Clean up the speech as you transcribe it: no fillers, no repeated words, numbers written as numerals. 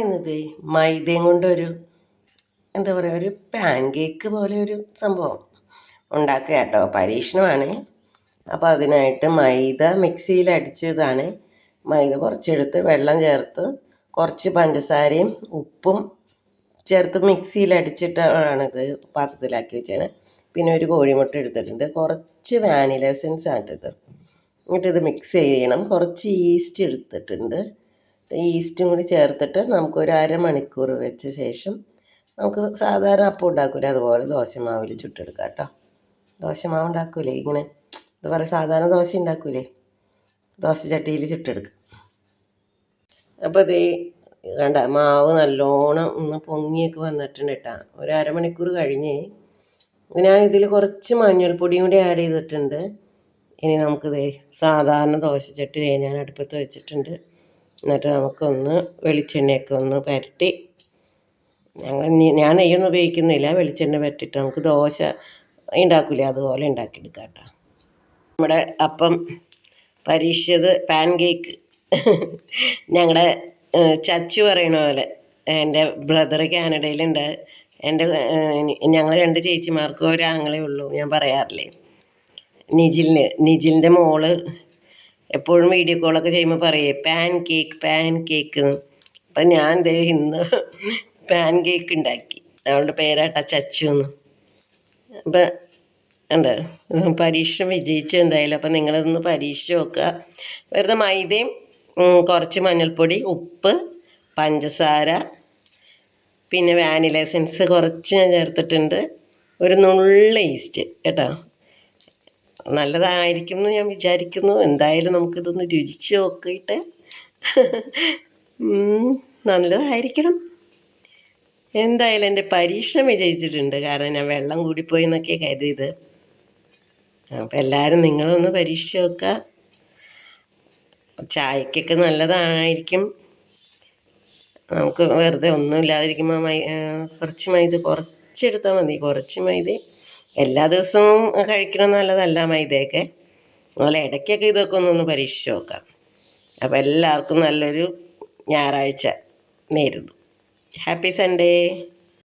ഇന്നത് മൈദയും കൊണ്ടൊരു എന്താ പറയുക, ഒരു പാൻ കേക്ക് പോലെ ഒരു സംഭവം ഉണ്ടാക്കുക കേട്ടോ. പരീക്ഷണമാണ്. അപ്പോൾ അതിനായിട്ട് മൈദ മിക്സിയിൽ അടിച്ചതാണ്. മൈദ കുറച്ചെടുത്ത് വെള്ളം ചേർത്ത് കുറച്ച് പഞ്ചസാരയും ഉപ്പും ചേർത്ത് മിക്സിയിൽ അടിച്ചിട്ടാണിത് പാത്രത്തിലാക്കി വെച്ചാണ്. പിന്നെ ഒരു കോഴിമുട്ട എടുത്തിട്ടുണ്ട്, കുറച്ച് വാനില എസൻസ് ആണിത്. എന്നിട്ടിത് മിക്സ് ചെയ്യണം. കുറച്ച് ഈസ്റ്റ് എടുത്തിട്ടുണ്ട്. ഈസ്റ്റും കൂടി ചേർത്തിട്ട് നമുക്കൊരു അരമണിക്കൂർ വെച്ച ശേഷം നമുക്ക് സാധാരണ അപ്പം ഉണ്ടാക്കൂലേ അതുപോലെ ദോശമാവിൽ ചുട്ടെടുക്കാം കേട്ടോ. ദോശമാവ് ഉണ്ടാക്കൂലേ ഇങ്ങനെ, എന്താ പറയുക, സാധാരണ ദോശ ഉണ്ടാക്കൂലേ, ദോശ ചട്ടിയിൽ ചുട്ടെടുക്കുക. അപ്പോൾ ഇത് കണ്ട മാവ് നല്ലോണം ഒന്ന് പൊങ്ങിയൊക്കെ വന്നിട്ടുണ്ട് കേട്ടോ. ഒരു അരമണിക്കൂർ കഴിഞ്ഞ് ഞാൻ ഇതിൽ കുറച്ച് മഞ്ഞൾപ്പൊടിയും കൂടി ആഡ് ചെയ്തിട്ടുണ്ട്. ഇനി നമുക്കിത് സാധാരണ ദോശച്ചട്ടി ഞാൻ അടുപ്പത്ത് വെച്ചിട്ടുണ്ട്. എന്നിട്ട് നമുക്കൊന്ന് വെളിച്ചെണ്ണയൊക്കെ ഒന്ന് പുരട്ടി, ഞാൻ നെയ്യൊന്നും ഉപയോഗിക്കുന്നില്ല, വെളിച്ചെണ്ണ പുരട്ടിയിട്ട് നമുക്ക് ദോശ ഉണ്ടാക്കില്ലേ അതുപോലെ ഉണ്ടാക്കിയെടുക്കാം കേട്ടോ. നമ്മുടെ അപ്പം പരീക്ഷിച്ചത് പാൻ കേക്ക്. ഞങ്ങളുടെ ചച്ചു പറയണ പോലെ, എൻ്റെ ബ്രദർ കാനഡയിലുണ്ട്. ഞങ്ങൾ 2 ചേച്ചിമാർക്കും ഒരാങ്ങളേ ഉള്ളൂ. ഞാൻ പറയാറില്ലേ, നിജിലിൻ്റെ മോള് എപ്പോഴും വീഡിയോ കോളൊക്കെ ചെയ്യുമ്പോൾ പറയേ പാൻ കേക്ക്. അപ്പം ഞാൻ ഇന്ന് പാൻ കേക്ക് ഉണ്ടാക്കി. അവളുടെ പേരാട്ടാ ചച്ചു എന്ന്. അപ്പം ഉണ്ട്, പരീക്ഷ വിജയിച്ചു എന്തായാലും. അപ്പം നിങ്ങളിതൊന്ന് പരീക്ഷിച്ച് നോക്കുക. വെറുതെ മൈദയും കുറച്ച് മഞ്ഞൾപ്പൊടി, ഉപ്പ്, പഞ്ചസാര, പിന്നെ വാനില എസൻസ് കുറച്ച് ഞാൻ ചേർത്തിട്ടുണ്ട്, ഒരു നുള്ള ഈസ്റ്റ് കേട്ടോ. നല്ലതായിരിക്കും എന്ന് ഞാൻ വിചാരിക്കുന്നു. എന്തായാലും നമുക്കിതൊന്ന് രുചിച്ച് നോക്കിയിട്ട് നല്ലതായിരിക്കണം. എന്തായാലും എൻ്റെ പരീക്ഷണം വിജയിച്ചിട്ടുണ്ട്. കാരണം ഞാൻ വെള്ളം കൂടിപ്പോയി എന്നൊക്കെ കരുതിയത്. അപ്പോൾ എല്ലാവരും നിങ്ങളൊന്ന് പരീക്ഷിച്ച് നോക്കുക. ചായക്കൊക്കെ നല്ലതായിരിക്കും. നമുക്ക് വെറുതെ ഒന്നും ഇല്ലാതിരിക്കുമ്പോൾ കുറച്ച് മൈദ കുറച്ചെടുത്താൽ മതി. കുറച്ച് മൈദ എല്ലാ ദിവസവും കഴിക്കണം നല്ലതല്ല മൈദയൊക്കെ. അതുപോലെ ഇടയ്ക്കൊക്കെ ഇതൊക്കെ ഒന്ന് പരീക്ഷിച്ച് നോക്കാം. അപ്പോൾ എല്ലാവർക്കും നല്ലൊരു ഞായറാഴ്ച നേരുന്നു. Happy Sunday.